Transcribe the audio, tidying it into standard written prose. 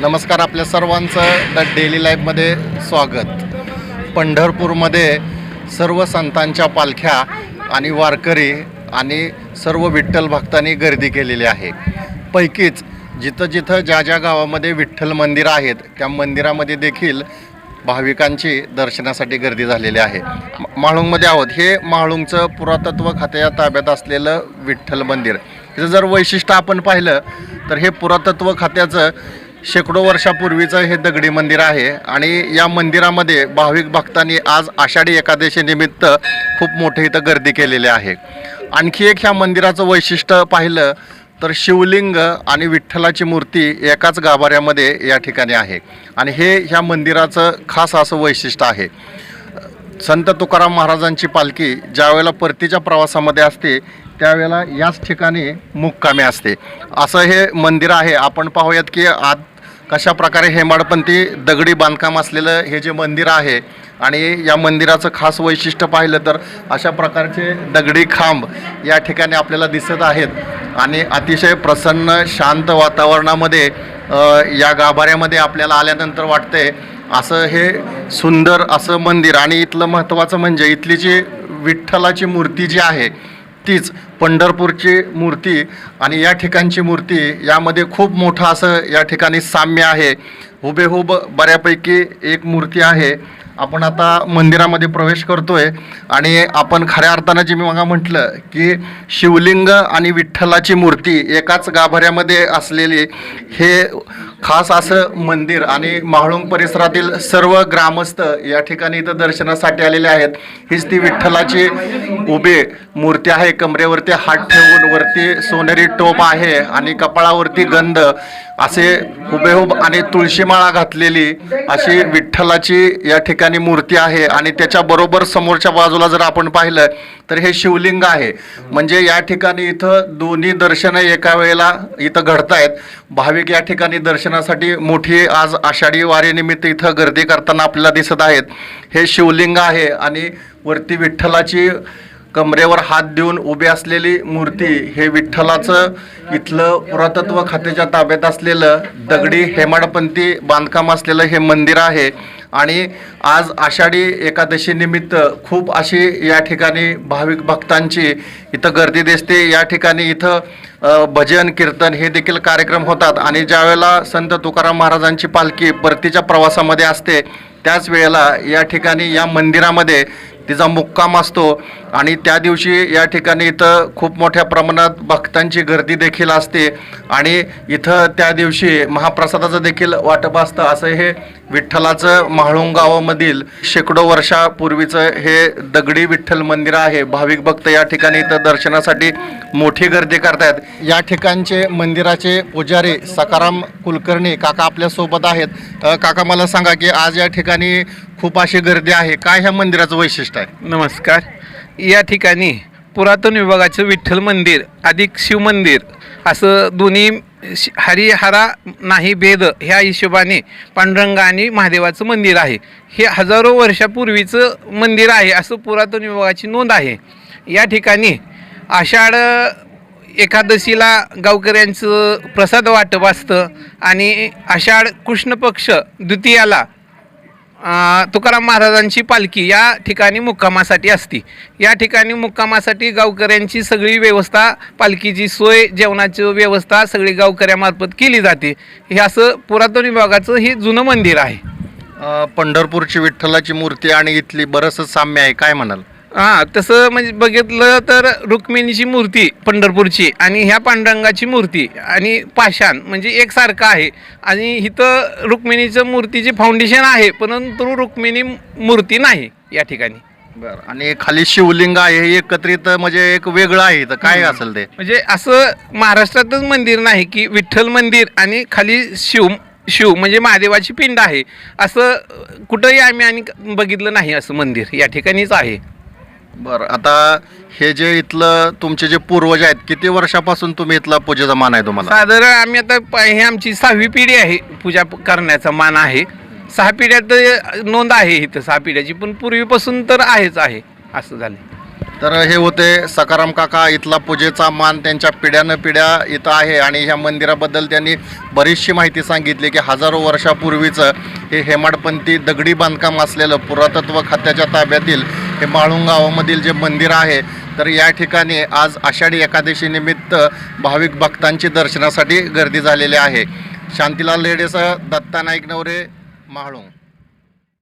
नमस्कार, आपल्या सर्वांचं द डेली लाईफमध्ये स्वागत. पंढरपूरमध्ये सर्व संतांच्या पालख्या आणि वारकरी आणि सर्व विठ्ठल भक्तांनी गर्दी केलेली आहे. पैकीच जिथं जिथं ज्या ज्या गावामध्ये विठ्ठल मंदिर आहेत त्या मंदिरामध्ये देखील भाविकांची दर्शनासाठी गर्दी झालेली आहे. म्हाळुंगमध्ये आहोत. हे म्हाळुंगचं पुरातत्व खात्याच्या ताब्यात असलेलं विठ्ठल मंदिर. त्याचं जर वैशिष्ट्य आपण पाहिलं तर हे पुरातत्व खात्याचं शेकडो वर्षापूर्वीचं हे दगडी मंदिर आहे आणि या मंदिरामध्ये भाविक भक्तांनी आज आषाढी एकादशीनिमित्त खूप मोठी इथं गर्दी केलेली आहे. आणखी एक ह्या मंदिराचं वैशिष्ट्य पाहिलं तर शिवलिंग आणि विठ्ठलाची मूर्ती एकाच गाभाऱ्यामध्ये या ठिकाणी आहे आणि हे ह्या मंदिराचं खास असं वैशिष्ट्य आहे. संत तुकाराम महाराजांची पालखी ज्यावेळेला परतीच्या प्रवासामध्ये असते त्यावेळेला याच ठिकाणी मुक्कामी असते. असं हे मंदिर आहे. आपण पाहूयात की आत कशा प्रकारे हेमाडपंथी दगडी बांधकाम असलेलं हे जे मंदिर आहे आणि या मंदिराचं खास वैशिष्ट्य पाहिलं तर अशा प्रकारचे दगडी खांब या ठिकाणी आपल्याला दिसत आहेत आणि अतिशय प्रसन्न शांत वातावरणामध्ये या गाभाऱ्यामध्ये आपल्याला आल्यानंतर वाटते असं हे सुंदर असं मंदिर. आणि इथलं महत्त्वाचं म्हणजे इथली जी विठ्ठलाची मूर्ती जी आहे तीच पंढरपूरची मूर्ती आणि या ठिकाणची मूर्ती यामध्ये खूप मोठं असं या ठिकाणी साम्य आहे. हुबेहूब बऱ्यापैकी एक मूर्ती आहे. आपण आता मंदिरामध्ये प्रवेश करतोय आणि आपण खऱ्या अर्थानं जे मी मग म्हटलं की शिवलिंग आणि विठ्ठलाची मूर्ती एकाच गाभाऱ्यामध्ये असलेली हे खास असं मंदिर आणि म्हाळुंग परिसरातील सर्व ग्रामस्थ या ठिकाणी इथं दर्शनासाठी आलेले आहेत. हीच ती विठ्ठलाची उभी मूर्ती आहे. कमरेवरती हात ठेवून वरती सोनेरी टोप आहे आणि कपाळावरती गंध असे हुबेहूब आणि तुळशीमाळा घातलेली अशी विठ्ठलाची या ठिकाणी मूर्ती आहे आणि त्याच्याबरोबर समोरच्या बाजूला जर आपण पाहिलं तर हे शिवलिंग आहे. म्हणजे या ठिकाणी इथं दोन्ही दर्शनं एका वेळेला इथं घडतायत. भाविक या ठिकाणी दर्शनासाठी मोठी आज आषाढी वारीनिमित्त इथं गर्दी करताना आपल्याला दिसत आहेत. हे शिवलिंग आहे आणि वरती विठ्ठलाची कमरेवर हात देऊन उभी असलेली मूर्ती हे विठ्ठलाचं इथलं पुरातत्व खात्याच्या ताब्यात असलेलं दगडी हेमाडपंथी बांधकाम असलेलं हे मंदिर आहे. आणि आज आषाढी एकादशीनिमित्त खूप अशी या ठिकाणी भाविक भक्तांची इथं गर्दी दिसते. या ठिकाणी इथं भजन कीर्तन हे देखील कार्यक्रम होतात आणि ज्यावेळेला संत तुकाराम महाराजांची पालखी परतीच्या प्रवासामध्ये असते त्याच वेळेला या ठिकाणी या मंदिरामध्ये तिचा मुक्काम असतो आणि त्या दिवशी या ठिकाणी इथं खूप मोठ्या प्रमाणात भक्तांची गर्दी देखील असते आणि इथं त्या दिवशी महाप्रसादाचं देखील वाटप असतं. असं हे विठ्ठलाचं म्हाळुंग गावामधील शेकडो वर्षापूर्वीचं हे दगडी विठ्ठल मंदिर आहे. भाविक भक्त या ठिकाणी इथं दर्शनासाठी मोठी गर्दी करतायत. या ठिकाणचे मंदिराचे पुजारी सकाराम कुलकर्णी काका आपल्यासोबत आहेत. काका, मला सांगा की आज या ठिकाणी खूप अशी गर्दी आहे, काय ह्या मंदिराचं वैशिष्ट्य आहे? नमस्कार. या ठिकाणी पुरातन विभागाचं विठ्ठल मंदिर अधिक शिवमंदिर असं दोन्ही हरिहरा नाही भेद ह्या हिशोबाने पांडुरंग आणि महादेवाचं मंदिर आहे. हे हजारो वर्षापूर्वीचं मंदिर आहे असं पुरातन विभागाची नोंद आहे. या ठिकाणी आषाढ एकादशीला गावकऱ्यांचं प्रसाद वाटप असतं आणि आषाढ कृष्ण पक्ष द्वितीयाला तुकाराम महाराजांची पालखी या ठिकाणी मुक्कामासाठी असते. या ठिकाणी मुक्कामासाठी गावकऱ्यांची सगळी व्यवस्था, पालखीची सोय, जेवणाची व्यवस्था सगळी गावकऱ्यामार्फत केली जाते. हे असं पुरातन विभागाचं हे जुनं मंदिर आहे. पंढरपूरची विठ्ठलाची मूर्ती आणि इथली बरंचसं साम्य आहे, काय म्हणाल? तसं म्हणजे बघितलं तर रुक्मिणीची मूर्ती पंढरपूरची आणि ह्या पांडुरंगाची मूर्ती आणि पाषाण म्हणजे एकसारखं आहे आणि इथं रुक्मिणीचं मूर्तीची फाउंडेशन आहे परंतु रुक्मिणी मूर्ती नाही या ठिकाणी. बरं. आणि खाली शिवलिंग आहे, हे एकत्रित म्हणजे एक वेगळं आहे. तर काय असेल ते? म्हणजे असं महाराष्ट्रातच मंदिर नाही की विठ्ठल मंदिर आणि खाली शिव म्हणजे महादेवाची पिंड आहे असं कुठंही आम्ही आणि बघितलं नाही. असं मंदिर या ठिकाणीच आहे. बरं. आता हे जे इथलं तुमचे जे पूर्वज आहेत, किती वर्षापासून तुम्ही इथला पूजेचा मान आहे तुम्हाला? साधारण आम्ही आता हे आमची 6वी पिढी आहे पूजा करण्याचा मान आहे. 6 पिढ्यात नोंद आहे इथं 6 पिढ्याची, पण पूर्वीपासून तर आहेच आहे असं झालं. तर हे होते सखाराम काका. इथला पूजेचा मान त्यांच्या पिढ्यानं पिढ्या इथं आहे आणि ह्या मंदिराबद्दल त्यांनी बरीचशी माहिती सांगितली की हजारो वर्षापूर्वीचं हे हेमाडपंथी दगडी बांधकाम असलेलं पुरातत्व खात्याच्या ताब्यातील हे माळुंग गावामधील जे मंदिर आहे. तर या ठिकाणी आज आषाढी एकादशीनिमित्त भाविक भक्तांची दर्शनासाठी गर्दी झालेली आहे. शांतीलाल लेडेसह दत्ता नाईक नवरे, माळुंग.